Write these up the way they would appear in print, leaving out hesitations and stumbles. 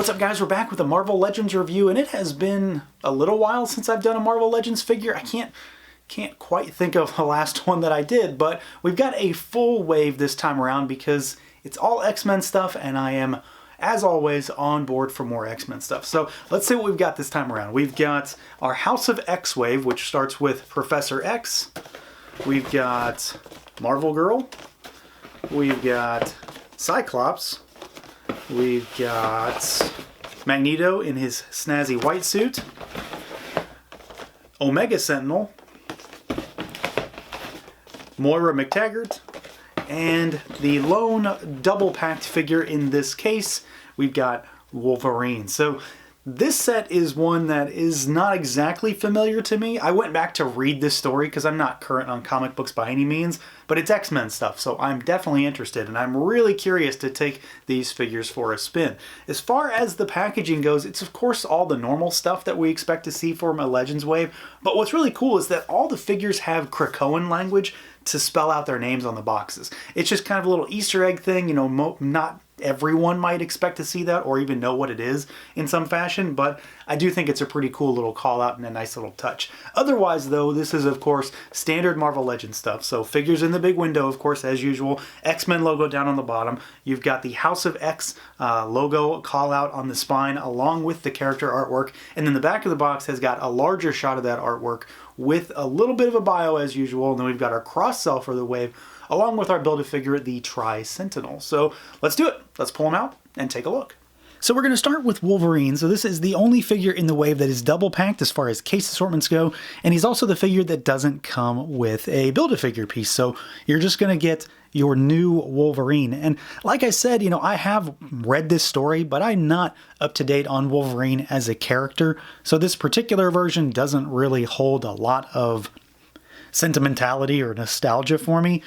What's up, guys? We're back with a Marvel Legends review, and it has been a little while since I've done a Marvel Legends figure. I can't quite think of the last one that I did, but we've got a full wave this time around because it's all X-Men stuff, and I am, as always, on board for more X-Men stuff. So let's see what we've got this time around. We've got our House of X wave, which starts with Professor X. We've got Marvel Girl. We've got Cyclops. We've got Magneto in his snazzy white suit. Omega Sentinel. Moira McTaggart. And the lone double-packed figure in this case, we've got Wolverine. So this set is one that is not exactly familiar to me. I went back to read this story because I'm not current on comic books by any means, but it's X-Men stuff, so I'm definitely interested, and I'm really curious to take these figures for a spin. As far as the packaging goes, it's of course all the normal stuff that we expect to see from a Legends wave, but what's really cool is that all the figures have Krakoan language to spell out their names on the boxes. It's just kind of a little Easter egg thing, you know, not everyone might expect to see that or even know what it is in some fashion, but I do think it's a pretty cool little call out and a nice little touch. Otherwise though, this is of course standard Marvel Legends stuff. So figures in the big window, of course, as usual, X-Men logo down on the bottom. You've got the House of X logo call out on the spine along with the character artwork, and then the back of the box has got a larger shot of that artwork with a little bit of a bio as usual, and then we've got our cross-sell for the wave along with our Build-A-Figure, the TRI-SENTINEL. So let's do it. Let's pull them out and take a look. So we're going to start with Wolverine. So this is the only figure in the wave that is double packed as far as case assortments go, and he's also the figure that doesn't come with a Build-A-Figure piece. So you're just going to get your new Wolverine. And like I said, you know, I have read this story, but I'm not up to date on Wolverine as a character. So this particular version doesn't really hold a lot of sentimentality or nostalgia for me.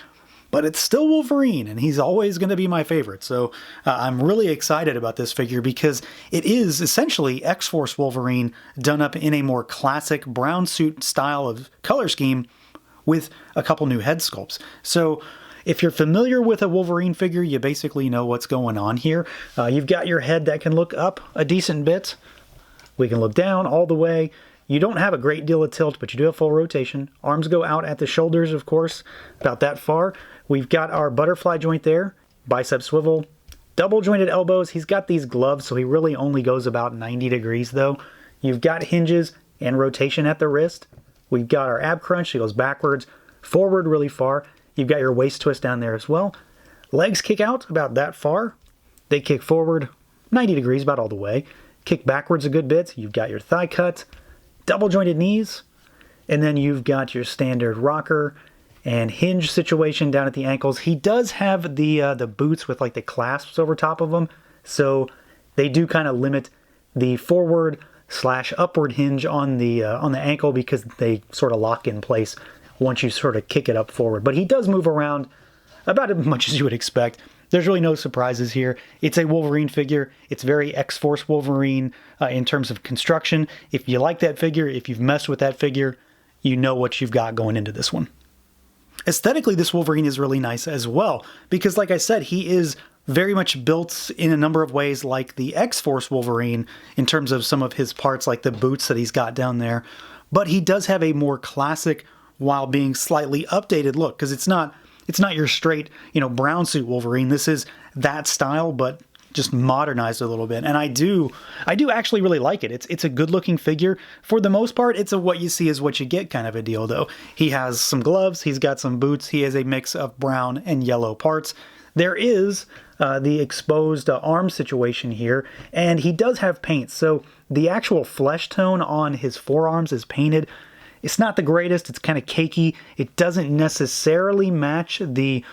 But it's still Wolverine, and he's always going to be my favorite. So I'm really excited about this figure because it is essentially X-Force Wolverine done up in a more classic brown suit style of color scheme with a couple new head sculpts. So if you're familiar with a Wolverine figure, you basically know what's going on here. You've got your head that can look up a decent bit. We can look down all the way. You don't have a great deal of tilt, but you do have full rotation. Arms go out at the shoulders, of course, about that far. We've got our butterfly joint there, bicep swivel, double jointed elbows. He's got these gloves, so he really only goes about 90 degrees though. You've got hinges and rotation at the wrist. We've got our ab crunch. He goes backwards, forward really far. You've got your waist twist down there as well. Legs kick out about that far. They kick forward 90 degrees, about all the way. Kick backwards a good bit. You've got your thigh cut, double jointed knees, and then you've got your standard rocker and hinge situation down at the ankles. He does have the boots with like the clasps over top of them, so they do kind of limit the forward / upward hinge on the ankle because they sort of lock in place once you sort of kick it up forward. But he does move around about as much as you would expect. There's really no surprises here. It's a Wolverine figure. It's very X-Force Wolverine in terms of construction. If you like that figure, if you've messed with that figure, you know what you've got going into this one. Aesthetically, this Wolverine is really nice as well, because like I said, he is very much built in a number of ways like the X-Force Wolverine in terms of some of his parts, like the boots that he's got down there. But he does have a more classic while being slightly updated look, because it's not your straight, you know, brown suit Wolverine. This is that style, but just modernized a little bit. And I do actually really like it. It's a good looking figure. For the most part, it's a what you see is what you get kind of a deal though. He has some gloves, he's got some boots, he has a mix of brown and yellow parts. There is the exposed arm situation here, and he does have paint. So the actual flesh tone on his forearms is painted. It's not the greatest, it's kind of cakey. It doesn't necessarily match the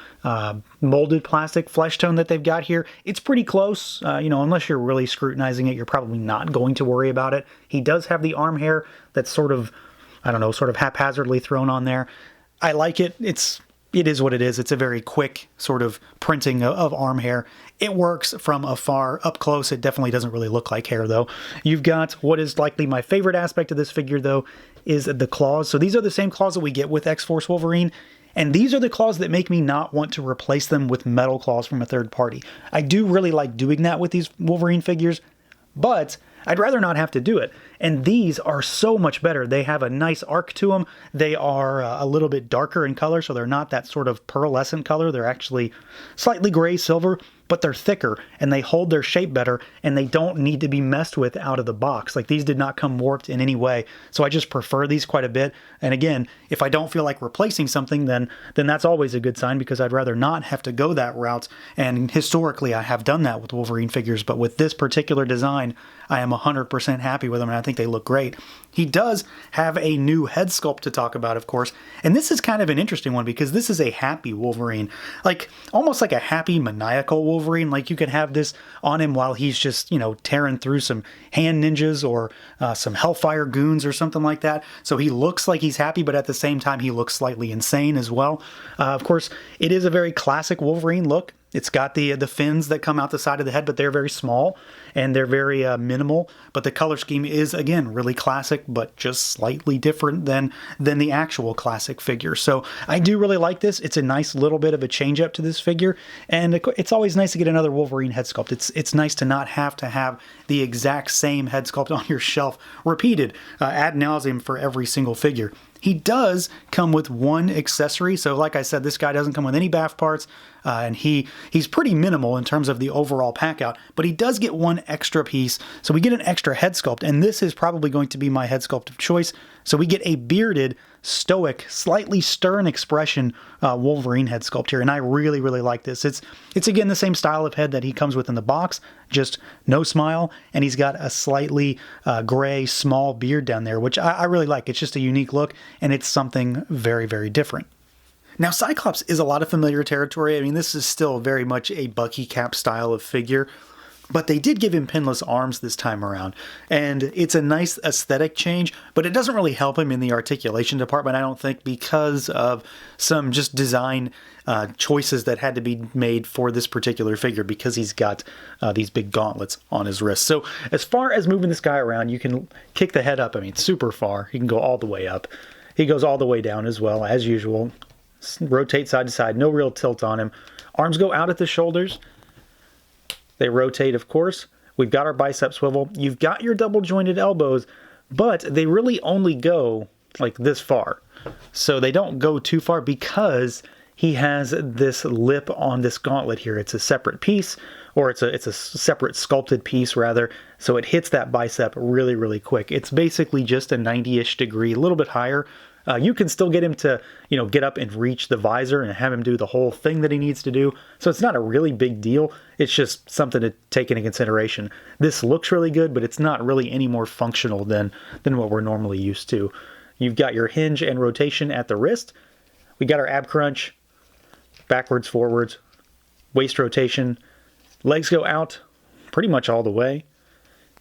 molded plastic flesh tone that they've got here. It's pretty close, you know, unless you're really scrutinizing it, you're probably not going to worry about it. He does have the arm hair that's sort of, I don't know, sort of haphazardly thrown on there. I like it. It is what it is. It's a very quick sort of printing of arm hair. It works from afar. Up close, it definitely doesn't really look like hair, though. You've got what is likely my favorite aspect of this figure, though, is the claws. So these are the same claws that we get with X-Force Wolverine, and these are the claws that make me not want to replace them with metal claws from a third party. I do really like doing that with these Wolverine figures, but I'd rather not have to do it. And these are so much better. They have a nice arc to them. They are a little bit darker in color, so they're not that sort of pearlescent color. They're actually slightly gray silver, but they're thicker and they hold their shape better, and they don't need to be messed with out of the box. Like, these did not come warped in any way, so I just prefer these quite a bit. And again, if I don't feel like replacing something, then that's always a good sign, because I'd rather not have to go that route. And historically, I have done that with Wolverine figures, but with this particular design, I am 100% happy with them, and I think they look great. He does have a new head sculpt to talk about, of course, and this is kind of an interesting one because this is a happy Wolverine, like almost like a happy maniacal Wolverine. Like, you could have this on him while he's just, tearing through some hand ninjas or some Hellfire goons or something like that. So he looks like he's happy, but at the same time, he looks slightly insane as well. Of course, it is a very classic Wolverine look. It's got the fins that come out the side of the head, but they're very small and they're very minimal. But the color scheme is, again, really classic, but just slightly different than the actual classic figure. So I do really like this. It's a nice little bit of a change up to this figure, and it's always nice to get another Wolverine head sculpt. It's nice to not have to have the exact same head sculpt on your shelf repeated ad nauseum for every single figure. He does come with one accessory, so like I said, this guy doesn't come with any BAF parts, and he's pretty minimal in terms of the overall pack out, but he does get one extra piece, so we get an extra head sculpt, and this is probably going to be my head sculpt of choice. So we get a bearded, stoic, slightly stern expression Wolverine head sculpt here, and I really, really like this. It's again the same style of head that he comes with in the box, just no smile, and he's got a slightly gray, small beard down there, which I really like. It's just a unique look, and it's something very, very different. Now, Cyclops is a lot of familiar territory. I mean, this is still very much a Bucky Cap style of figure, but they did give him pinless arms this time around, and it's a nice aesthetic change, but it doesn't really help him in the articulation department, I don't think, because of some just design choices that had to be made for this particular figure, because he's got these big gauntlets on his wrists. So as far as moving this guy around, you can kick the head up, I mean, super far. He can go all the way up. He goes all the way down as well, as usual. Rotate side to side, no real tilt on him. Arms go out at the shoulders. They rotate, of course. We've got our bicep swivel. You've got your double jointed elbows, but they really only go like this far. So they don't go too far because he has this lip on this gauntlet here. It's a separate piece, or it's a separate sculpted piece rather. So it hits that bicep really, really quick. It's basically just a 90-ish degree, a little bit higher. You can still get him to, get up and reach the visor and have him do the whole thing that he needs to do. So it's not a really big deal. It's just something to take into consideration. This looks really good, but it's not really any more functional than what we're normally used to. You've got your hinge and rotation at the wrist. We got our ab crunch, backwards, forwards, waist rotation. Legs go out pretty much all the way.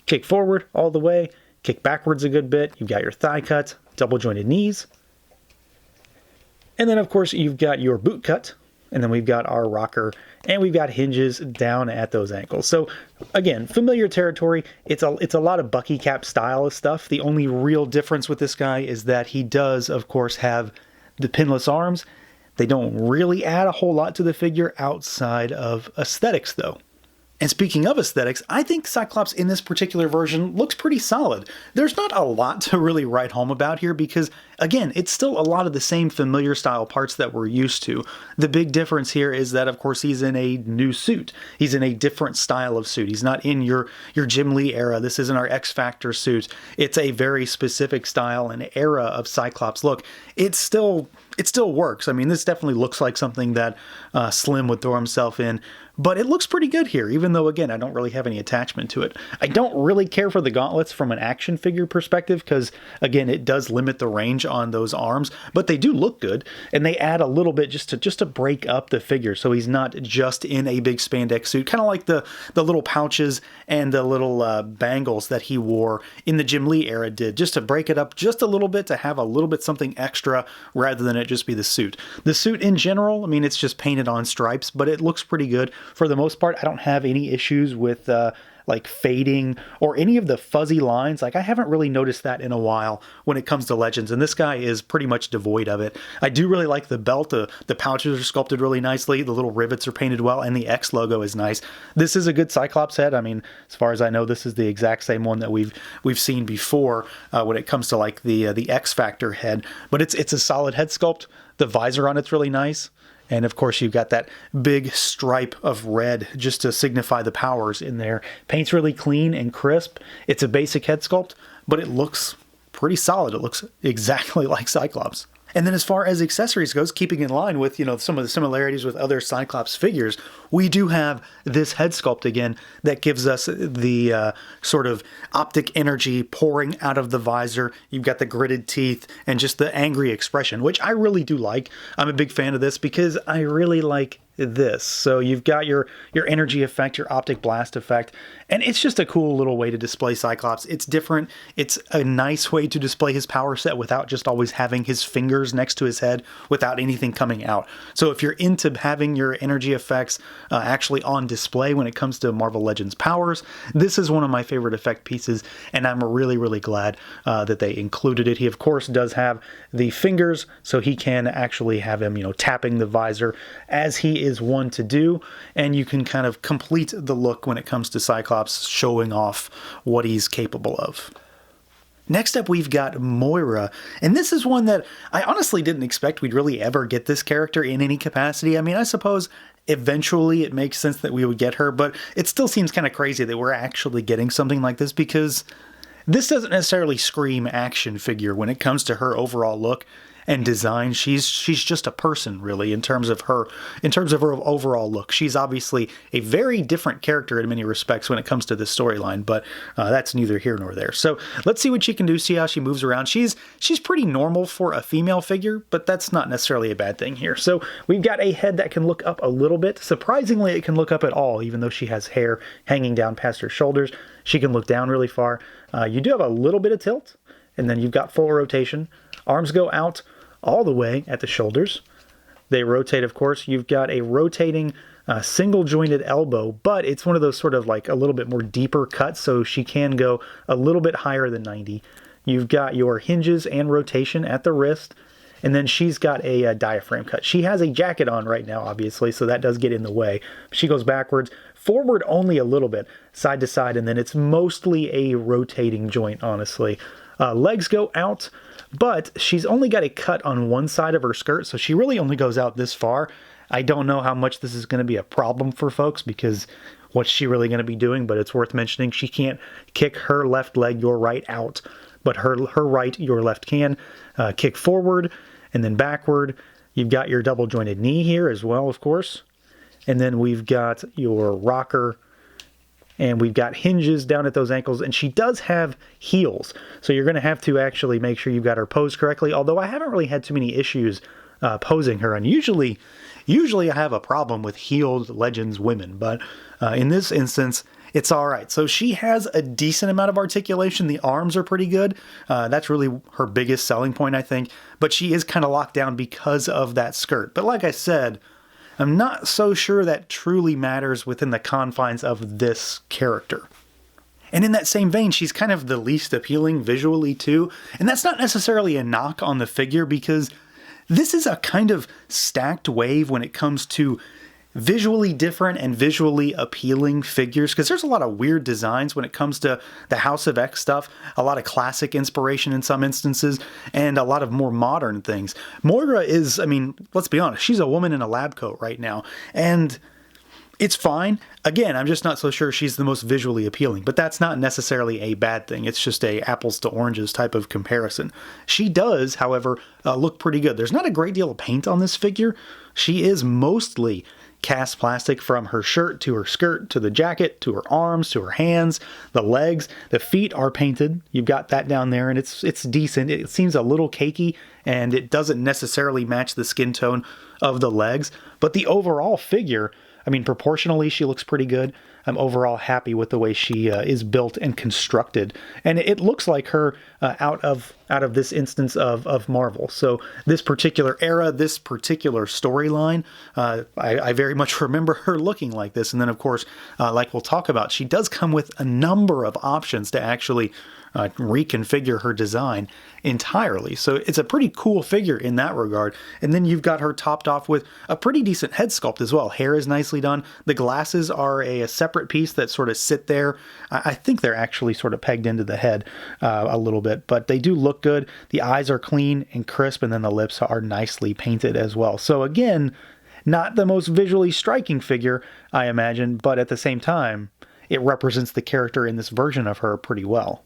Kick forward all the way. Kick backwards a good bit. You've got your thigh cut, double jointed knees. And then, of course, you've got your boot cut, and then we've got our rocker, and we've got hinges down at those ankles. So, again, familiar territory. It's a lot of Bucky Cap style of stuff. The only real difference with this guy is that he does, of course, have the pinless arms. They don't really add a whole lot to the figure outside of aesthetics, though. And speaking of aesthetics, I think Cyclops in this particular version looks pretty solid. There's not a lot to really write home about here because, again, it's still a lot of the same familiar style parts that we're used to. The big difference here is that, of course, he's in a new suit. He's in a different style of suit. He's not in your Jim Lee era. This isn't our X-Factor suit. It's a very specific style and era of Cyclops look. It still works. I mean, this definitely looks like something that Slim would throw himself in, but it looks pretty good here, even though, again, I don't really have any attachment to it. I don't really care for the gauntlets from an action figure perspective because, again, it does limit the range on those arms, but they do look good, and they add a little bit just to break up the figure, so he's not just in a big spandex suit, kind of like the little pouches and the little bangles that he wore in the Jim Lee era did, just to break it up just a little bit, to have a little bit something extra rather than it just be the suit. The suit in general, I mean, it's just painted on stripes, but it looks pretty good. For the most part, I don't have any issues with like fading or any of the fuzzy lines. Like I haven't really noticed that in a while when it comes to Legends, and this guy is pretty much devoid of it. I do really like the belt. The pouches are sculpted really nicely. The little rivets are painted well, and the X logo is nice. This is a good Cyclops head. I mean, as far as I know, this is the exact same one that we've seen before when it comes to like the X Factor head. But it's a solid head sculpt. The visor on it's really nice. And of course, you've got that big stripe of red just to signify the powers in there. Paint's really clean and crisp. It's a basic head sculpt, but it looks pretty solid. It looks exactly like Cyclops. And then as far as accessories goes, keeping in line with, some of the similarities with other Cyclops figures, we do have this head sculpt again that gives us the sort of optic energy pouring out of the visor. You've got the gritted teeth and just the angry expression, which I really do like. I'm a big fan of this because I really like this. So you've got your energy effect, your optic blast effect, and it's just a cool little way to display Cyclops. It's different. It's a nice way to display his power set without just always having his fingers next to his head without anything coming out. So if you're into having your energy effects actually on display when it comes to Marvel Legends powers, this is one of my favorite effect pieces, and I'm really, really glad that they included it. He, of course, does have the fingers, so he can actually have him, tapping the visor as he is one to do, and you can kind of complete the look when it comes to Cyclops showing off what he's capable of. Next up, we've got Moira, and this is one that I honestly didn't expect we'd really ever get this character in any capacity. I mean, I suppose eventually it makes sense that we would get her, but it still seems kind of crazy that we're actually getting something like this because this doesn't necessarily scream action figure when it comes to her overall look and design. She's just a person, really, in terms of her overall look. She's obviously a very different character in many respects when it comes to this storyline, but that's neither here nor there. So let's see what she can do, see how she moves around. She's pretty normal for a female figure, but that's not necessarily a bad thing here. So we've got a head that can look up a little bit. Surprisingly, it can look up at all, even though she has hair hanging down past her shoulders. She can look down really far. You do have a little bit of tilt, and then you've got full rotation. Arms go out all the way at the shoulders. They rotate, of course. You've got a rotating single jointed elbow, but it's one of those sort of like a little bit more deeper cuts, so she can go a little bit higher than 90. You've got your hinges and rotation at the wrist, and then she's got a diaphragm cut. She has a jacket on right now, obviously, so that does get in the way. She goes backwards, forward only a little bit, side to side, and then it's mostly a rotating joint, honestly. Legs go out, but she's only got a cut on one side of her skirt, so she really only goes out this far. I don't know how much this is going to be a problem for folks because what's she really going to be doing, but it's worth mentioning she can't kick her left leg, your right, out, but her right, your left can. Kick forward and then backward. You've got your double jointed knee here as well, of course. And then we've got your rocker, and we've got hinges down at those ankles, and she does have heels. So you're going to have to actually make sure you've got her posed correctly, although I haven't really had too many issues posing her. And usually I have a problem with heeled Legends women, but in this instance, it's all right. So she has a decent amount of articulation. The arms are pretty good. That's really her biggest selling point, I think. But she is kind of locked down because of that skirt. But like I said, I'm not so sure that truly matters within the confines of this character. And in that same vein, she's kind of the least appealing visually too. And that's not necessarily a knock on the figure because this is a kind of stacked wave when it comes to visually different and visually appealing figures, because there's a lot of weird designs when it comes to the House of X stuff, a lot of classic inspiration in some instances, and a lot of more modern things. Moira is, I mean, let's be honest, she's a woman in a lab coat right now, and it's fine. Again, I'm just not so sure she's the most visually appealing, but that's not necessarily a bad thing. It's just a apples to oranges type of comparison. She does, however, look pretty good. There's not a great deal of paint on this figure. She is mostly cast plastic from her shirt to her skirt to the jacket to her arms to her hands, the legs. The feet are painted. You've got that down there, and it's decent. It seems a little cakey, and it doesn't necessarily match the skin tone of the legs, but the overall figure I mean, proportionally, she looks pretty good. I'm overall happy with the way she is built and constructed, and it looks like her out of this instance of Marvel. So this particular era, this particular storyline, I very much remember her looking like this. And then, of course, like we'll talk about, she does come with a number of options to actually reconfigure her design entirely. So it's a pretty cool figure in that regard. And then you've got her topped off with a pretty decent head sculpt as well. Hair is nicely done. The glasses are a separate piece that sort of sit there. I think they're actually sort of pegged into the head a little bit, but they do look good. The eyes are clean and crisp, and then the lips are nicely painted as well. So again, not the most visually striking figure, I imagine, but at the same time, it represents the character in this version of her pretty well.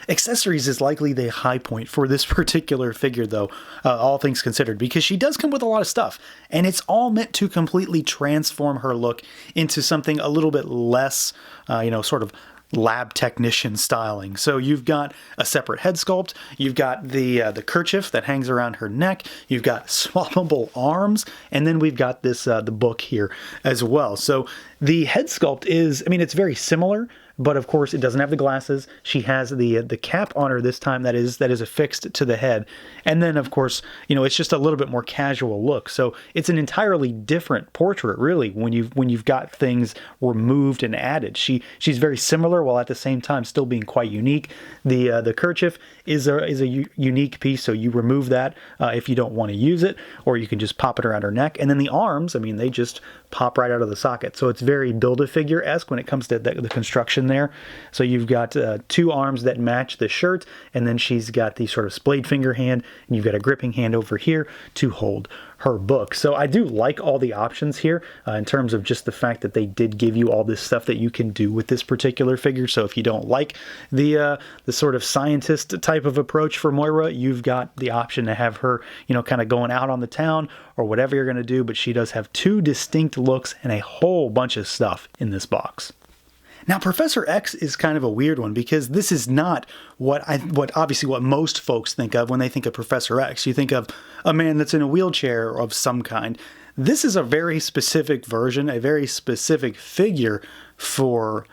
Accessories is likely the high point for this particular figure, though, all things considered, because she does come with a lot of stuff, and it's all meant to completely transform her look into something a little bit less, sort of lab technician styling. So you've got a separate head sculpt, you've got the kerchief that hangs around her neck, you've got swappable arms, and then we've got this the book here as well. So the head sculpt is, I mean, it's very similar, but of course it doesn't have the glasses. She has the cap on her this time that is affixed to the head. And then of course, it's just a little bit more casual look. So it's an entirely different portrait really when you've got things removed and added. She's very similar while at the same time still being quite unique. The kerchief is a unique piece, so you remove that if you don't want to use it, or you can just pop it around her neck. And then the arms, I mean, they just pop right out of the socket. So it's very Build-A-Figure-esque when it comes to the construction there. So you've got two arms that match the shirt, and then she's got the sort of splayed finger hand, and you've got a gripping hand over here to hold her book. So I do like all the options here in terms of just the fact that they did give you all this stuff that you can do with this particular figure. So if you don't like the sort of scientist type of approach for Moira, you've got the option to have her, kind of going out on the town or whatever you're going to do. But she does have two distinct looks and a whole bunch of stuff in this box. Now, Professor X is kind of a weird one because this is not what most folks think of when they think of Professor X. You think of a man that's in a wheelchair of some kind. This is a very specific version, a very specific figure for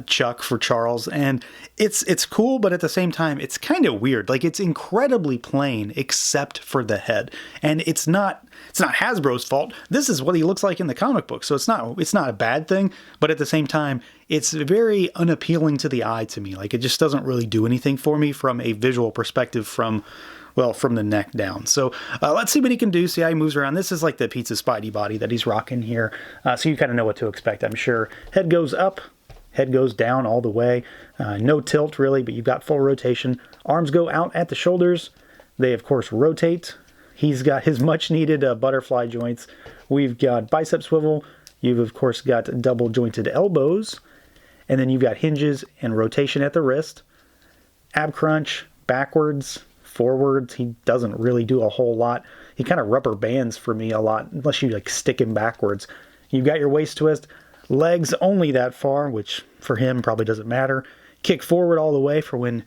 Chuck, for Charles, and it's cool, but at the same time, it's kind of weird. Like, it's incredibly plain except for the head, and it's not Hasbro's fault. This is what he looks like in the comic book, so it's not a bad thing, but at the same time, it's very unappealing to the eye to me. Like, it just doesn't really do anything for me from a visual perspective from the neck down. So let's see what he can do, see how he moves around. This is like the Pizza Spidey body that he's rocking here, so you kind of know what to expect, I'm sure. Head goes up, head goes down all the way. No tilt really, but you've got full rotation. Arms go out at the shoulders. They, of course, rotate. He's got his much needed butterfly joints. We've got bicep swivel. You've, of course, got double jointed elbows. And then you've got hinges and rotation at the wrist. Ab crunch, backwards, forwards. He doesn't really do a whole lot. He kind of rubber bands for me a lot, unless you like stick him backwards. You've got your waist twist. Legs only that far, which for him probably doesn't matter. Kick forward all the way for when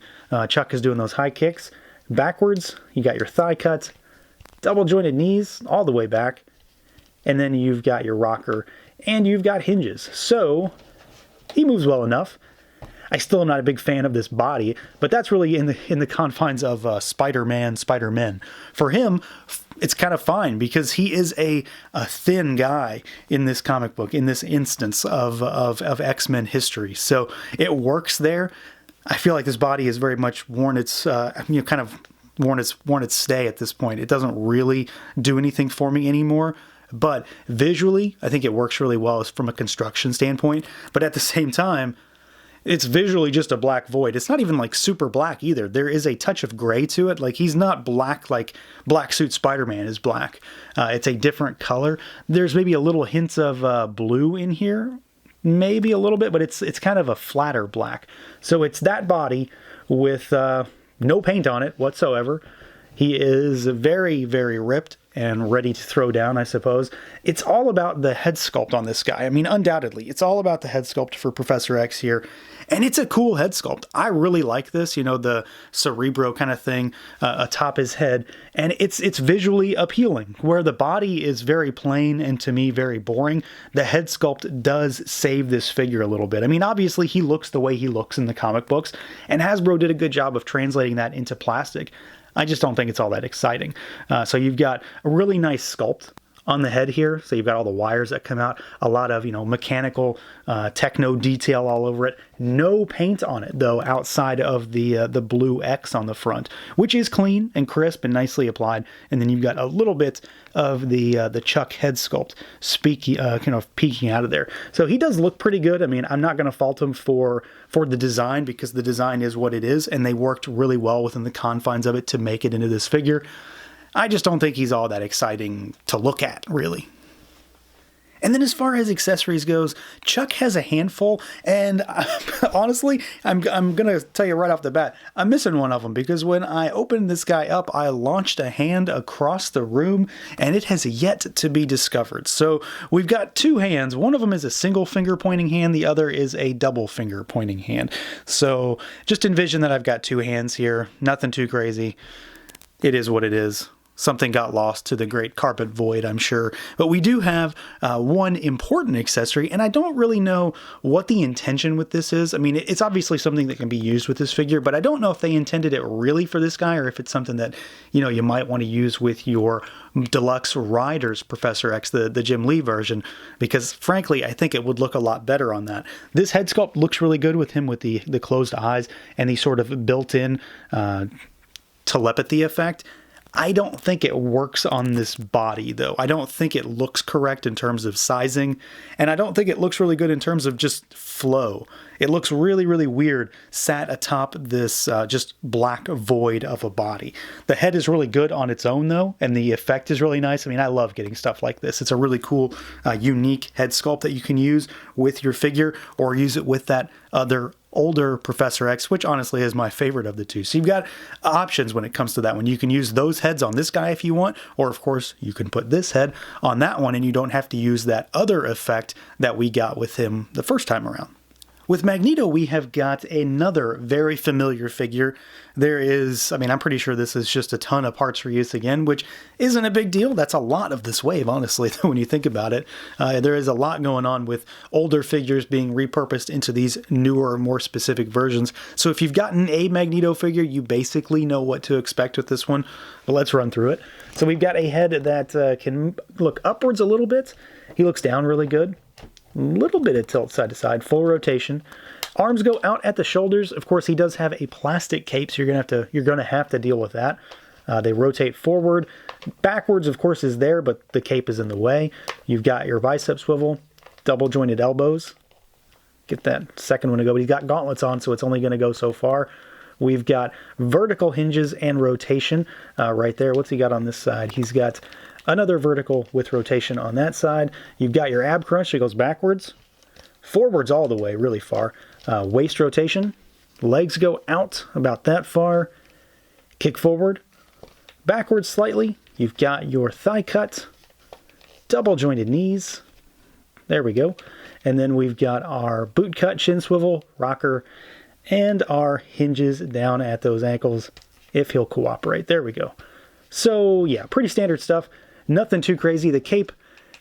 Chuck is doing those high kicks. Backwards, you got your thigh cut. Double jointed knees all the way back. And then you've got your rocker and you've got hinges. So he moves well enough. I still am not a big fan of this body, but that's really in the confines of Spider-Man, Spider-Men. For him, it's kind of fine because he is a thin guy in this comic book, in this instance of X-Men history. So it works there. I feel like this body has very much worn its worn its stay at this point. It doesn't really do anything for me anymore. But visually, I think it works really well from a construction standpoint. But at the same time, it's visually just a black void. It's not even like super black either. There is a touch of gray to it. Like, he's not black like Black Suit Spider-Man is black. It's a different color. There's maybe a little hints of blue in here. Maybe a little bit, but it's kind of a flatter black. So it's that body with no paint on it whatsoever. He is very, very ripped and ready to throw down, I suppose. It's all about the head sculpt on this guy. I mean, undoubtedly, it's all about the head sculpt for Professor X here. And it's a cool head sculpt. I really like this, you know, the Cerebro kind of thing atop his head. And it's visually appealing. Where the body is very plain and, to me, very boring, the head sculpt does save this figure a little bit. I mean, obviously, he looks the way he looks in the comic books, and Hasbro did a good job of translating that into plastic. I just don't think it's all that exciting. So you've got a really nice sculpt on the head here. So you've got all the wires that come out, a lot of, you know, mechanical techno detail all over it. No paint on it, though, outside of the blue X on the front, which is clean and crisp and nicely applied. And then you've got a little bit of the Chuck head sculpt kind of peeking out of there. So he does look pretty good. I mean, I'm not going to fault him for the design, because the design is what it is, and they worked really well within the confines of it to make it into this figure. I just don't think he's all that exciting to look at, really. And then as far as accessories goes, Chuck has a handful, and honestly, I'm going to tell you right off the bat, I'm missing one of them, because when I opened this guy up, I launched a hand across the room, and it has yet to be discovered. So we've got two hands. One of them is a single finger pointing hand, the other is a double finger pointing hand. So just envision that I've got two hands here, nothing too crazy. It is what it is. Something got lost to the great carpet void, I'm sure. But we do have one important accessory, and I don't really know what the intention with this is. I mean, it's obviously something that can be used with this figure, but I don't know if they intended it really for this guy, or if it's something that, you know, you might want to use with your Deluxe Riders Professor X, the Jim Lee version, because frankly, I think it would look a lot better on that. This head sculpt looks really good with him with the closed eyes and the sort of built-in telepathy effect. I don't think it works on this body, though. I don't think it looks correct in terms of sizing, and I don't think it looks really good in terms of just flow. It looks really, really weird sat atop this just black void of a body. The head is really good on its own, though, and the effect is really nice. I mean, I love getting stuff like this. It's a really cool, unique head sculpt that you can use with your figure, or use it with that other older Professor X, which honestly is my favorite of the two. So you've got options when it comes to that one. You can use those heads on this guy if you want, or of course you can put this head on that one, and you don't have to use that other effect that we got with him the first time around. With Magneto, we have got another very familiar figure. There is, I mean, I'm pretty sure this is just a ton of parts reuse again, which isn't a big deal. That's a lot of this wave, honestly, when you think about it. There is a lot going on with older figures being repurposed into these newer, more specific versions. So if you've gotten a Magneto figure, you basically know what to expect with this one. But let's run through it. So we've got a head that can look upwards a little bit. He looks down really good. Little bit of tilt side to side, full rotation. Arms go out at the shoulders. Of course, he does have a plastic cape, so you're gonna have to deal with that. They rotate forward. Backwards, of course, is there, but the cape is in the way. You've got your bicep swivel, double jointed elbows. Get that second one to go, but he's got gauntlets on, so it's only gonna go so far. We've got vertical hinges and rotation right there. What's he got on this side? He's got another vertical with rotation on that side. You've got your ab crunch. It goes backwards, forwards all the way, really far. Waist rotation. Legs go out about that far. Kick forward, backwards slightly. You've got your thigh cut, double jointed knees. There we go. And then we've got our boot cut, chin swivel, rocker, and our hinges down at those ankles if he'll cooperate. There we go. So yeah, pretty standard stuff. Nothing too crazy. The cape,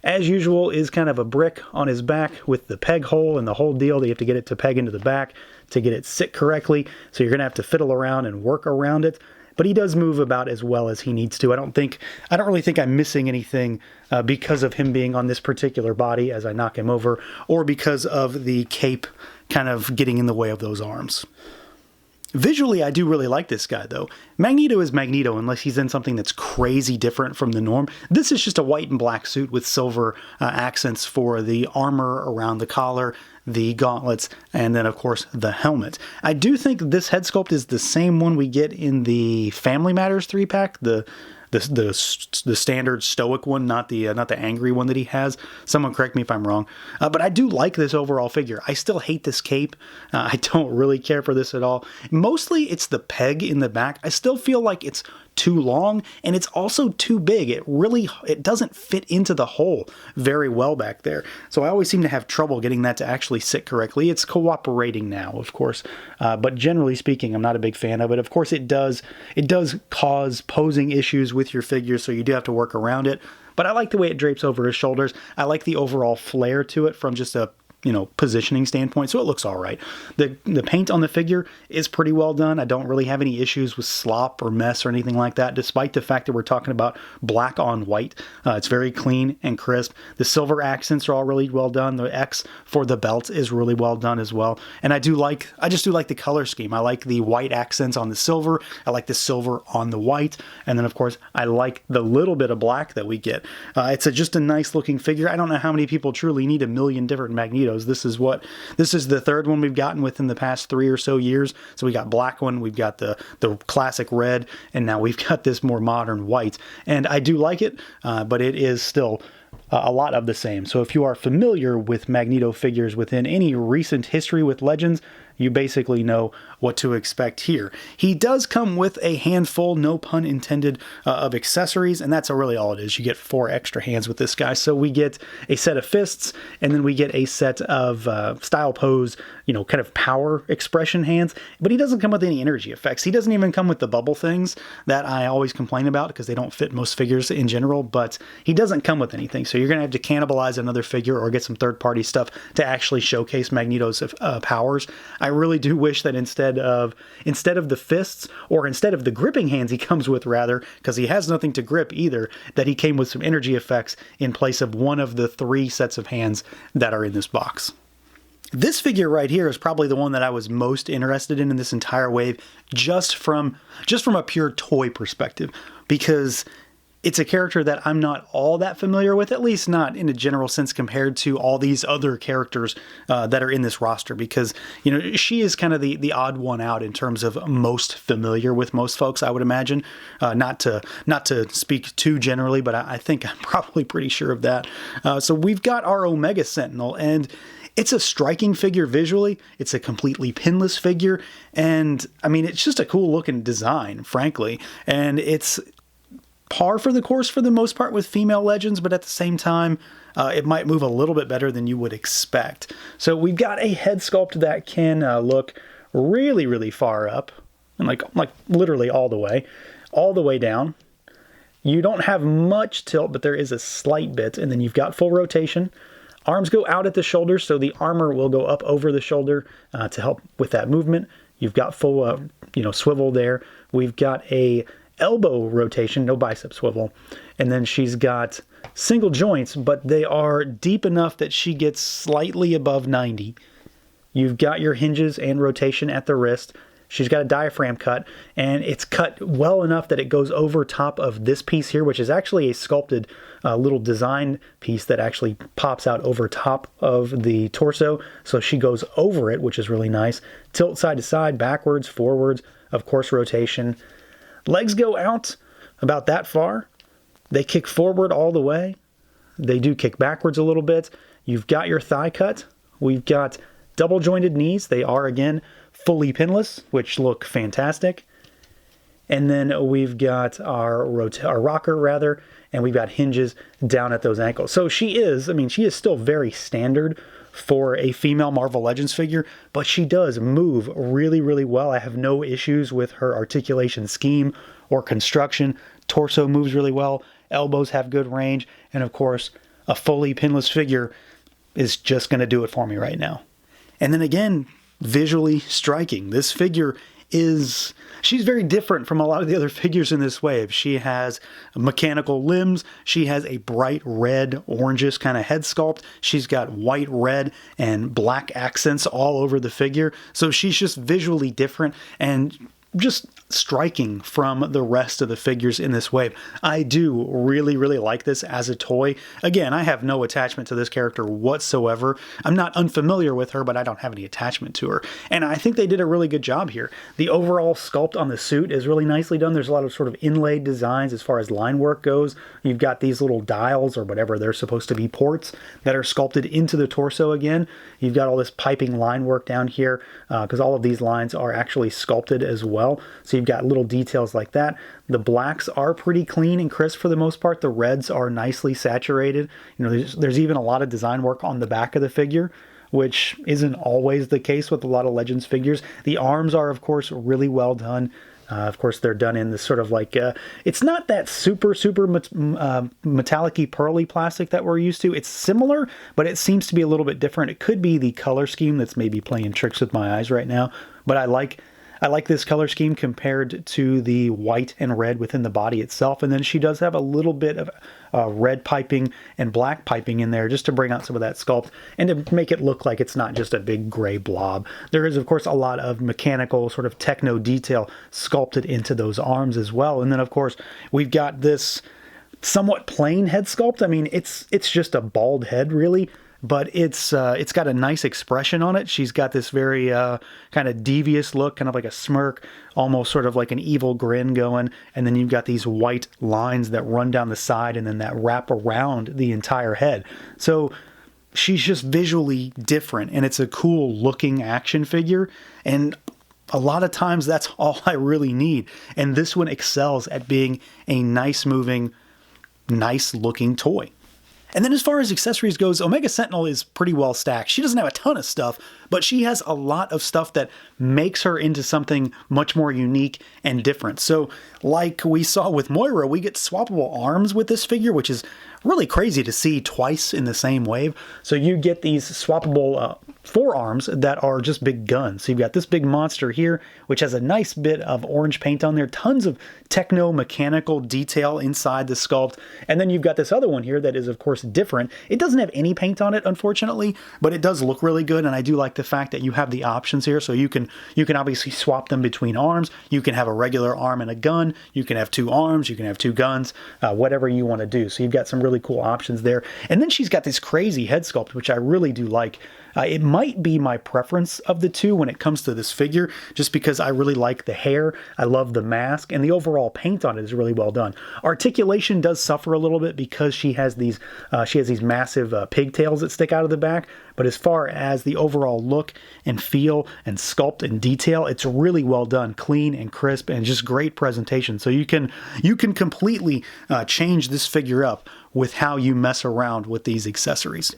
as usual, is kind of a brick on his back with the peg hole and the whole deal. You have to get it to peg into the back to get it sit correctly. So you're going to have to fiddle around and work around it. But he does move about as well as he needs to. I don't really think I'm missing anything because of him being on this particular body as I knock him over, or because of the cape kind of getting in the way of those arms. Visually, I do really like this guy, though. Magneto is Magneto unless he's in something that's crazy different from the norm. This is just a white and black suit with silver accents for the armor around the collar, the gauntlets, and then, of course, the helmet. I do think this head sculpt is the same one we get in the Family Matters 3-pack, the standard stoic one, not the angry one that he has. Someone correct me if I'm wrong. But I do like this overall figure. I still hate this cape. I don't really care for this at all. Mostly it's the peg in the back. I still feel like it's too long, and it's also too big. It doesn't fit into the hole very well back there. So I always seem to have trouble getting that to actually sit correctly. It's cooperating now, of course, but generally speaking, I'm not a big fan of it. Of course, it does cause posing issues with your figure, so you do have to work around it. But I like the way it drapes over his shoulders. I like the overall flare to it from just a positioning standpoint, so it looks all right. The paint on the figure is pretty well done. I don't really have any issues with slop or mess or anything like that, despite the fact that we're talking about black on white. It's very clean and crisp. The silver accents are all really well done. The X for the belt is really well done as well. And I just do like the color scheme. I like the white accents on the silver. I like the silver on the white. And then, of course, I like the little bit of black that we get. It's just a nice looking figure. I don't know how many people truly need a million different Magnetos. This is the third one we've gotten within the past 3 or so years. So we got black one, we've got the classic red, and now we've got this more modern white. And I do like it, but it is still a lot of the same. So if you are familiar with Magneto figures within any recent history with Legends, you basically know what to expect here. He does come with a handful, no pun intended, of accessories, and that's really all it is. You get 4 extra hands with this guy. So we get a set of fists, and then we get a set of style pose, kind of power expression hands, but he doesn't come with any energy effects. He doesn't even come with the bubble things that I always complain about because they don't fit most figures in general, but he doesn't come with anything. So you're going to have to cannibalize another figure or get some third-party stuff to actually showcase Magneto's powers. I really do wish that instead of the fists, or instead of the gripping hands he comes with, rather, because he has nothing to grip either, that he came with some energy effects in place of one of the 3 sets of hands that are in this box. This figure right here is probably the one that I was most interested in this entire wave, just from a pure toy perspective, because it's a character that I'm not all that familiar with, at least not in a general sense compared to all these other characters that are in this roster, because, she is kind of the odd one out in terms of most familiar with most folks, I would imagine. Not to speak too generally, but I think I'm probably pretty sure of that. So we've got our Omega Sentinel, and it's a striking figure visually. It's a completely pinless figure, and I mean, it's just a cool looking design, frankly, and it's par for the course for the most part with female Legends, but at the same time, it might move a little bit better than you would expect. So we've got a head sculpt that can look really, really far up, and like literally all the way down. You don't have much tilt, but there is a slight bit, and then you've got full rotation. Arms go out at the shoulders, so the armor will go up over the shoulder to help with that movement. You've got full, swivel there. We've got a elbow rotation, no bicep swivel. And then she's got single joints, but they are deep enough that she gets slightly above 90. You've got your hinges and rotation at the wrist. She's got a diaphragm cut, and it's cut well enough that it goes over top of this piece here, which is actually a sculpted little design piece that actually pops out over top of the torso. So she goes over it, which is really nice. Tilt side to side, backwards, forwards, of course, rotation. Legs go out about that far. They kick forward all the way. They do kick backwards a little bit. You've got your thigh cut. We've got double jointed knees. They are, again, fully pinless, which look fantastic. And then we've got our rocker, and we've got hinges down at those ankles. So she is still very standard for a female Marvel Legends figure, but she does move really, really well. I have no issues with her articulation scheme or construction. Torso moves really well. Elbows have good range. And of course, a fully pinless figure is just going to do it for me right now. And then again, visually striking. This figure she's very different from a lot of the other figures in this wave. She has mechanical limbs. She has a bright red, orangish kind of head sculpt. She's got white, red, and black accents all over the figure. So she's just visually different and just striking from the rest of the figures in this wave. I do really, really like this as a toy. Again, I have no attachment to this character whatsoever. I'm not unfamiliar with her, but I don't have any attachment to her. And I think they did a really good job here. The overall sculpt on the suit is really nicely done. There's a lot of sort of inlaid designs as far as line work goes. You've got these little dials, or whatever they're supposed to be, ports that are sculpted into the torso again. You've got all this piping line work down here, because all of these lines are actually sculpted as well. well. So you've got little details like that. The blacks are pretty clean and crisp for the most part. The reds are nicely saturated. You know, there's even a lot of design work on the back of the figure, which isn't always the case with a lot of Legends figures. The arms are, of course, really well done. Of course, they're done in this sort of like, it's not that super metallic-y, pearly plastic that we're used to. It's similar, but it seems to be a little bit different. It could be the color scheme that's maybe playing tricks with my eyes right now, but I like this color scheme compared to the white and red within the body itself. And then she does have a little bit of red piping and black piping in there just to bring out some of that sculpt and to make it look like it's not just a big gray blob. There is, of course, a lot of mechanical sort of techno detail sculpted into those arms as well. And then, of course, we've got this somewhat plain head sculpt. I mean, it's just a bald head, really. But it's got a nice expression on it. She's got this very kind of devious look, kind of like a smirk, almost sort of like an evil grin going. And then you've got these white lines that run down the side and then that wrap around the entire head. So she's just visually different, and it's a cool looking action figure. And a lot of times that's all I really need. And this one excels at being a nice moving, nice looking toy. And then as far as accessories goes, Omega Sentinel is pretty well stacked. She doesn't have a ton of stuff, but she has a lot of stuff that makes her into something much more unique and different. So like we saw with Moira, we get swappable arms with this figure, which is really crazy to see twice in the same wave. So you get these swappable forearms that are just big guns. So you've got this big monster here, which has a nice bit of orange paint on there, tons of techno-mechanical detail inside the sculpt. And then you've got this other one here that is, of course, different. It doesn't have any paint on it, unfortunately, but it does look really good. And I do like the fact that you have the options here. So you can obviously swap them between arms. You can have a regular arm and a gun. You can have two arms. You can have two guns, whatever you want to do. So you've got some really cool options there. And then she's got this crazy head sculpt, which I really do like. It might be my preference of the two when it comes to this figure, just because I really like the hair, I love the mask, and the overall paint on it is really well done. Articulation does suffer a little bit because she has these massive pigtails that stick out of the back, but as far as the overall look and feel and sculpt and detail, it's really well done, clean and crisp, and just great presentation. So you can completely change this figure up with how you mess around with these accessories.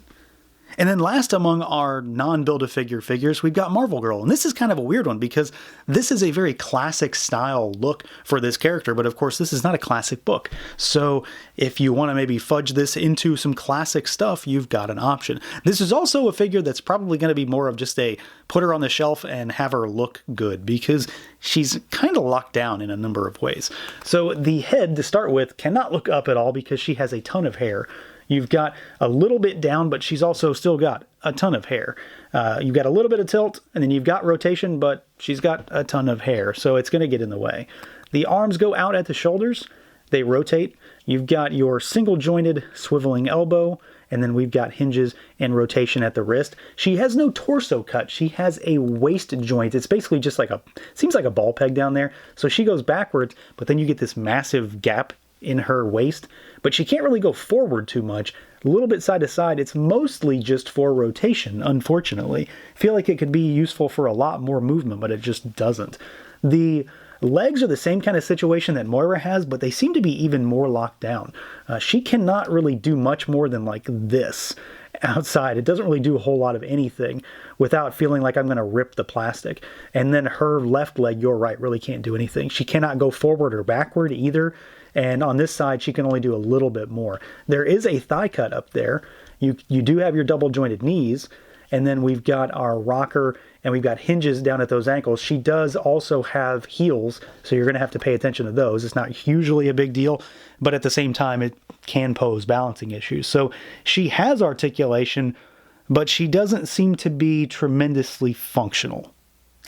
And then last among our non-Build-A-Figure figures, we've got Marvel Girl. And this is kind of a weird one because this is a very classic style look for this character, but of course this is not a classic book. So if you want to maybe fudge this into some classic stuff, you've got an option. This is also a figure that's probably going to be more of just a put her on the shelf and have her look good because she's kind of locked down in a number of ways. So the head, to start with, cannot look up at all because she has a ton of hair. You've got a little bit down, but she's also still got a ton of hair. You've got a little bit of tilt, and then you've got rotation, but she's got a ton of hair, so it's going to get in the way. The arms go out at the shoulders. They rotate. You've got your single-jointed swiveling elbow, and then we've got hinges and rotation at the wrist. She has no torso cut. She has a waist joint. It's basically just like seems like a ball peg down there. So she goes backwards, but then you get this massive gap in her waist, but she can't really go forward too much. A little bit side to side. It's mostly just for rotation, unfortunately. I feel like it could be useful for a lot more movement, but it just doesn't. The legs are the same kind of situation that Moira has, but they seem to be even more locked down. She cannot really do much more than like this outside. It doesn't really do a whole lot of anything without feeling like I'm going to rip the plastic. And then her left leg, your right, really can't do anything. She cannot go forward or backward either. And on this side, she can only do a little bit more. There is a thigh cut up there. You do have your double jointed knees. And then we've got our rocker and we've got hinges down at those ankles. She does also have heels, so you're going to have to pay attention to those. It's not usually a big deal, but at the same time, it can pose balancing issues. So she has articulation, but she doesn't seem to be tremendously functional.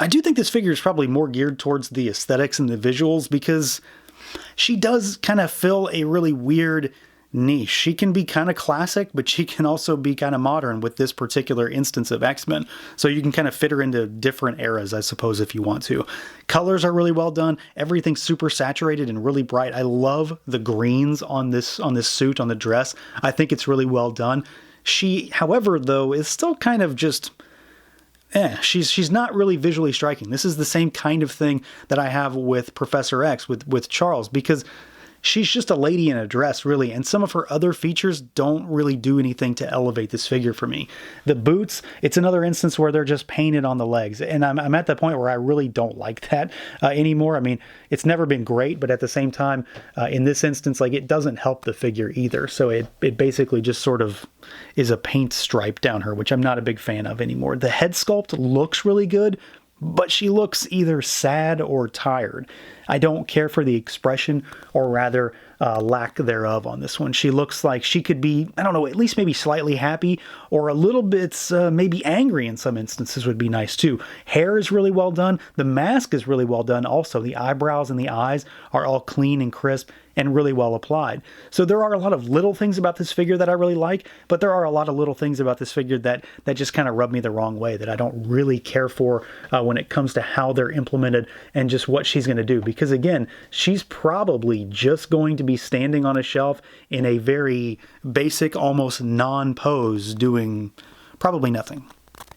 I do think this figure is probably more geared towards the aesthetics and the visuals because she does kind of fill a really weird niche. She can be kind of classic, but she can also be kind of modern with this particular instance of X-Men. So you can kind of fit her into different eras, I suppose, if you want to. Colors are really well done. Everything's super saturated and really bright. I love the greens on this suit, on the dress. I think it's really well done. She, however, though, is still kind of just... she's not really visually striking. This is the same kind of thing that I have with Professor X, with Charles, because she's just a lady in a dress, really, and some of her other features don't really do anything to elevate this figure for me. The boots, it's another instance where they're just painted on the legs, and I'm at the point where I really don't like that anymore. I mean, it's never been great, but at the same time, in this instance, like, it doesn't help the figure either, so it basically just sort of is a paint stripe down her, which I'm not a big fan of anymore. The head sculpt looks really good, but she looks either sad or tired. I don't care for the expression, or rather lack thereof on this one. She looks like she could be, I don't know, at least maybe slightly happy, or a little bit maybe angry in some instances would be nice too. Hair is really well done. The mask is really well done also. The eyebrows and the eyes are all clean and crisp and really well applied. So there are a lot of little things about this figure that I really like, but there are a lot of little things about this figure that just kind of rub me the wrong way, that I don't really care for when it comes to how they're implemented and just what she's going to do. Because again, she's probably just going to be standing on a shelf in a very basic, almost non-pose, doing probably nothing.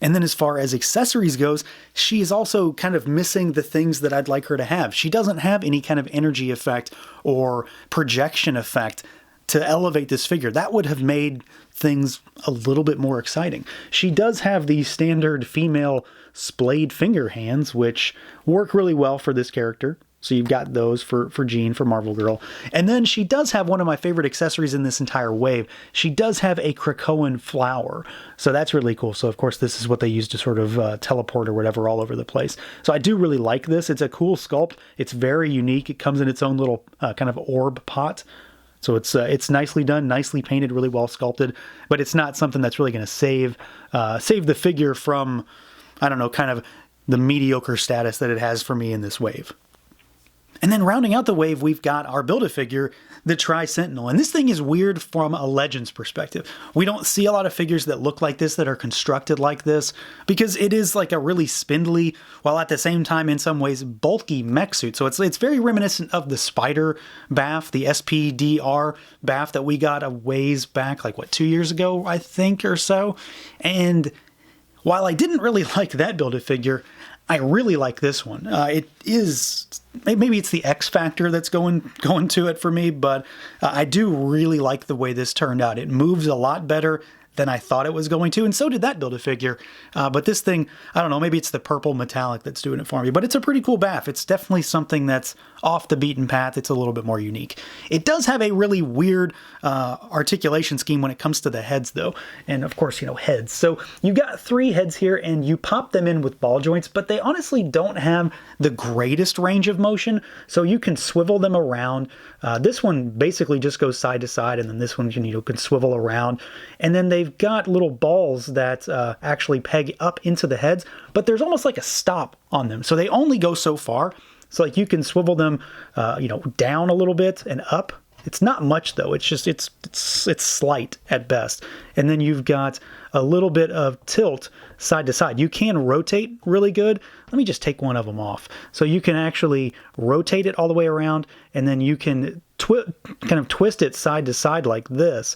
And then as far as accessories goes, she is also kind of missing the things that I'd like her to have. She doesn't have any kind of energy effect or projection effect to elevate this figure. That would have made things a little bit more exciting. She does have the standard female splayed finger hands, which work really well for this character. So you've got those for Jean, for Marvel Girl. And then she does have one of my favorite accessories in this entire wave. She does have a Krakoan flower. So that's really cool. So of course this is what they use to sort of teleport or whatever all over the place. So I do really like this. It's a cool sculpt. It's very unique. It comes in its own little kind of orb pot. So it's nicely done, nicely painted, really well sculpted. But it's not something that's really going to save the figure from, I don't know, kind of the mediocre status that it has for me in this wave. And then rounding out the wave, we've got our Build-A-Figure, the TRI-SENTINEL. And this thing is weird from a Legends perspective. We don't see a lot of figures that look like this, that are constructed like this, because it is like a really spindly, while at the same time in some ways bulky mech suit. So it's very reminiscent of the Spider BAF, the SPDR BAF that we got a ways back, like what, 2 years ago, I think, or so. And while I didn't really like that Build-A-Figure, I really like this one. It is, maybe it's the X factor that's going to it for me, but I do really like the way this turned out. It moves a lot better than I thought it was going to, and so did that Build-A-Figure. But this thing, I don't know, maybe it's the purple metallic that's doing it for me, but it's a pretty cool BAF. It's definitely something that's off the beaten path. It's a little bit more unique. It does have a really weird articulation scheme when it comes to the heads, though, and of course, you know, heads. So you've got 3 heads here, and you pop them in with ball joints, but they honestly don't have the greatest range of motion, so you can swivel them around. This one basically just goes side to side, and then this one you can swivel around, and then they've got little balls that actually peg up into the heads, but there's almost like a stop on them, so they only go so far. So like you can swivel them, down a little bit and up. It's not much though. It's just it's slight at best. And then you've got a little bit of tilt side to side. You can rotate really good. Let me just take one of them off. So you can actually rotate it all the way around, and then you can kind of twist it side to side like this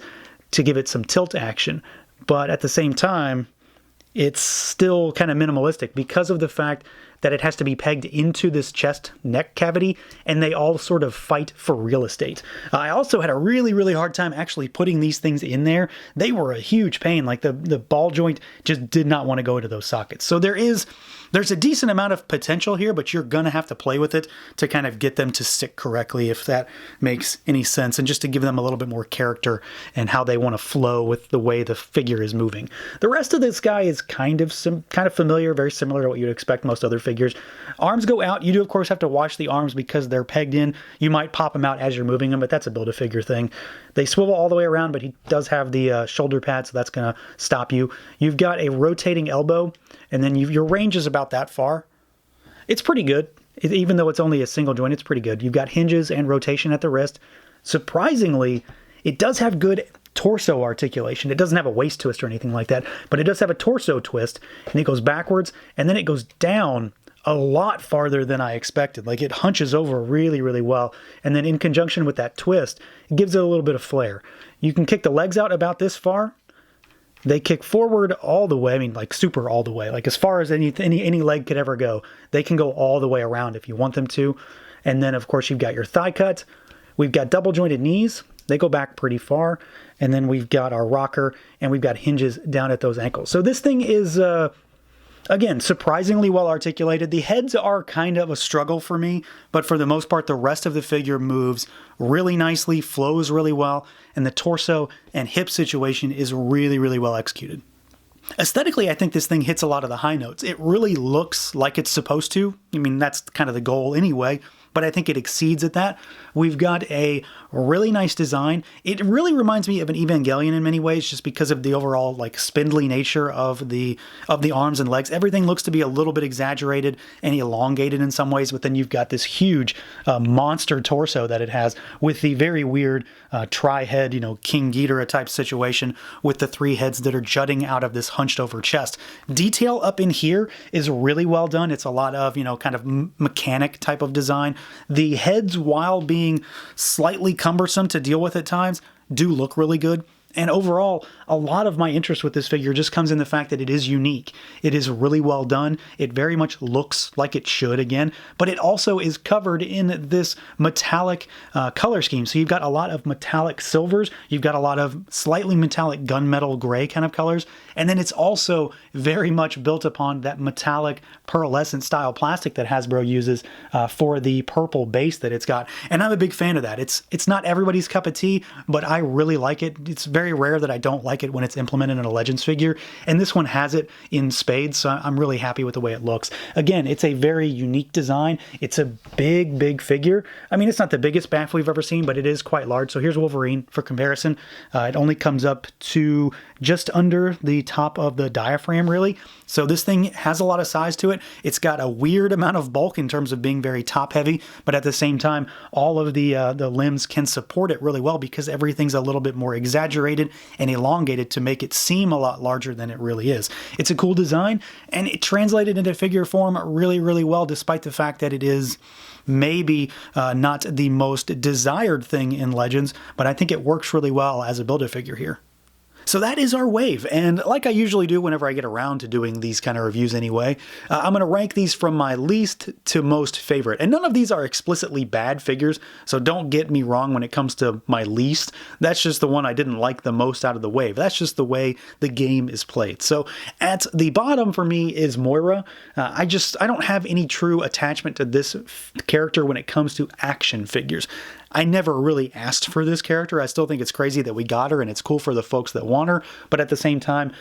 to give it some tilt action. But at the same time, it's still kind of minimalistic because of the fact that it has to be pegged into this chest neck cavity, and they all sort of fight for real estate. I also had a really, really hard time actually putting these things in there. They were a huge pain. Like the ball joint just did not want to go into those sockets. So there's a decent amount of potential here, but you're going to have to play with it to kind of get them to stick correctly, if that makes any sense, and just to give them a little bit more character and how they want to flow with the way the figure is moving. The rest of this guy is kind of familiar, very similar to what you'd expect most other figures. Arms go out. You do, of course, have to watch the arms because they're pegged in. You might pop them out as you're moving them, but that's a Build-A-Figure thing. They swivel all the way around, but he does have the shoulder pad, so that's going to stop you. You've got a rotating elbow, and then your range is about that far. It's pretty good. Even though it's only a single joint, it's pretty good. You've got hinges and rotation at the wrist. Surprisingly, it does have good torso articulation. It doesn't have a waist twist or anything like that, but it does have a torso twist, and it goes backwards, and then it goes down a lot farther than I expected. Like it hunches over really, really well. And then in conjunction with that twist, it gives it a little bit of flair. You can kick the legs out about this far, They kick forward all the way. I mean, like super all the way, like as far as any leg could ever go. They can go all the way around if you want them to. And then, of course, you've got your thigh cut. We've got double jointed knees. They go back pretty far. And then we've got our rocker, and we've got hinges down at those ankles. So this thing is, again, surprisingly well articulated. The heads are kind of a struggle for me, but for the most part, the rest of the figure moves really nicely, flows really well, and the torso and hip situation is really, really well executed. Aesthetically, I think this thing hits a lot of the high notes. It really looks like it's supposed to. I mean, that's kind of the goal anyway, but I think it exceeds at that. We've got a really nice design. It really reminds me of an Evangelion in many ways, just because of the overall like spindly nature of the arms and legs. Everything looks to be a little bit exaggerated and elongated in some ways, but then you've got this huge monster torso that it has with the very weird tri-head, King Ghidorah type situation with the 3 heads that are jutting out of this hunched over chest. Detail up in here is really well done. It's a lot of, kind of mechanic type of design. The heads, while being slightly cumbersome to deal with at times, do look really good. And overall, a lot of my interest with this figure just comes in the fact that it is unique. It is really well done. It very much looks like it should again, but it also is covered in this metallic color scheme. So you've got a lot of metallic silvers. You've got a lot of slightly metallic gunmetal gray kind of colors. And then it's also very much built upon that metallic pearlescent style plastic that Hasbro uses for the purple base that it's got. And I'm a big fan of that. It's not everybody's cup of tea, but I really like it. It's very rare that I don't like it when it's implemented in a Legends figure, and this one has it in spades, so I'm really happy with the way it looks. Again, it's a very unique design. It's a big figure. I mean, it's not the biggest baff we've ever seen, but it is quite large. So here's Wolverine for comparison. It only comes up to just under the top of the diaphragm, really. So this thing has a lot of size to it. It's got a weird amount of bulk in terms of being very top heavy, but at the same time, all of the limbs can support it really well because everything's a little bit more exaggerated and elongated to make it seem a lot larger than it really is. It's a cool design, and it translated into figure form really, really well, despite the fact that it is maybe not the most desired thing in Legends, but I think it works really well as a Build-A-Figure here. So that is our wave, and like I usually do whenever I get around to doing these kind of reviews anyway, I'm going to rank these from my least to most favorite. And none of these are explicitly bad figures, so don't get me wrong when it comes to my least. That's just the one I didn't like the most out of the wave. That's just the way the game is played. So at the bottom for me is Moira. I don't have any true attachment to this character when it comes to action figures. I never really asked for this character. I still think it's crazy that we got her, and it's cool for the folks that want her, but at the same time,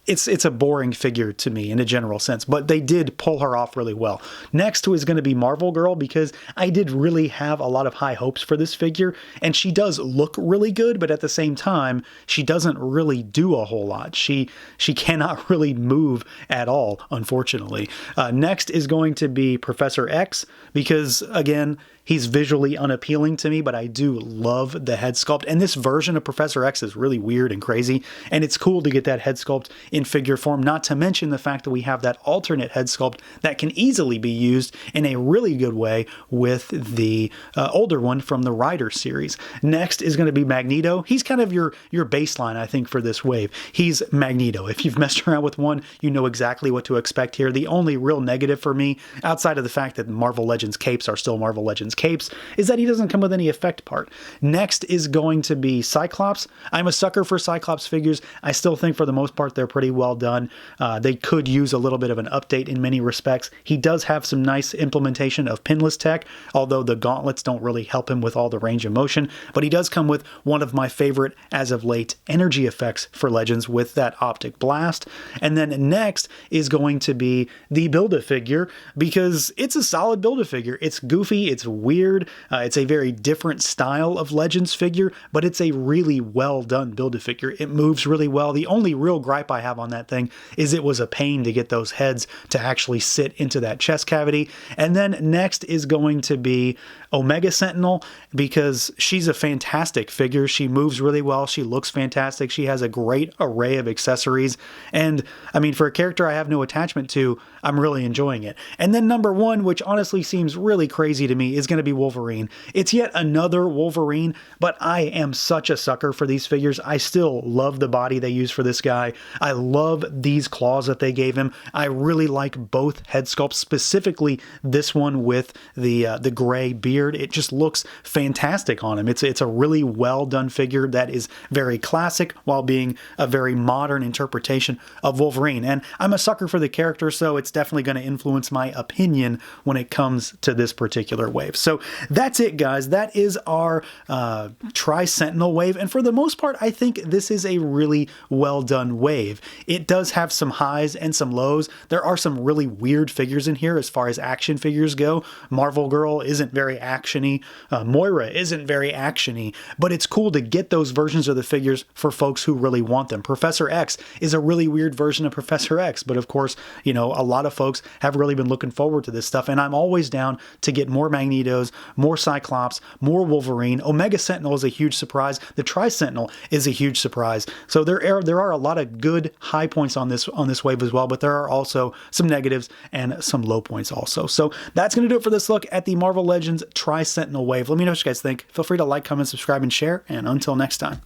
it's a boring figure to me in a general sense, but they did pull her off really well. Next is going to be Marvel Girl, because I did really have a lot of high hopes for this figure, and she does look really good, but at the same time, she doesn't really do a whole lot. She cannot really move at all, unfortunately. Next is going to be Professor X, because again, he's visually unappealing to me, but I do love the head sculpt. And this version of Professor X is really weird and crazy, and it's cool to get that head sculpt in figure form, not to mention the fact that we have that alternate head sculpt that can easily be used in a really good way with the older one from the Rider series. Next is going to be Magneto. He's kind of your baseline, I think, for this wave. He's Magneto. If you've messed around with one, you know exactly what to expect here. The only real negative for me, outside of the fact that Marvel Legends capes are still Marvel Legends capes, is that he doesn't come with any effect part. Next is going to be Cyclops. I'm a sucker for Cyclops figures. I still think for the most part they're pretty well done. They could use a little bit of an update in many respects. He does have some nice implementation of pinless tech, although the gauntlets don't really help him with all the range of motion, but he does come with one of my favorite, as of late, energy effects for Legends with that optic blast. And then next is going to be the Build-A-Figure, because it's a solid Build-A-Figure. It's goofy, it's weird, it's a very different style of Legends figure, but it's a really well done Build-A-Figure. It moves really well. The only real gripe I have on that thing is it was a pain to get those heads to actually sit into that chest cavity. And then next is going to be Omega Sentinel, because she's a fantastic figure. She moves really well. She looks fantastic. She has a great array of accessories. And I mean, for a character I have no attachment to, I'm really enjoying it. And then number 1, which honestly seems really crazy to me, is going to be Wolverine. It's yet another Wolverine, but I am such a sucker for these figures. I still love the body they use for this guy. I love these claws that they gave him. I really like both head sculpts, specifically this one with the gray beard. It just looks fantastic on him. It's a really well done figure that is very classic while being a very modern interpretation of Wolverine. And I'm a sucker for the character, so it's definitely going to influence my opinion when it comes to this particular wave. So that's it, guys. That is our Tri-Sentinel wave. And for the most part, I think this is a really well done wave. It does have some highs and some lows. There are some really weird figures in here as far as action figures go. Marvel Girl isn't very actiony. Moira isn't very actiony, but it's cool to get those versions of the figures for folks who really want them. Professor X is a really weird version of Professor X, but of course, you know, a lot of folks have really been looking forward to this stuff, and I'm always down to get more Magnetos, more Cyclops, more Wolverine. Omega Sentinel is a huge surprise. The Tri-Sentinel is a huge surprise. So there are a lot of good high points on this wave as well, but there are also some negatives and some low points also. So that's going to do it for this look at the Marvel Legends Tri-Sentinel wave. Let me know what you guys think. Feel free to like, comment, subscribe, and share, and until next time.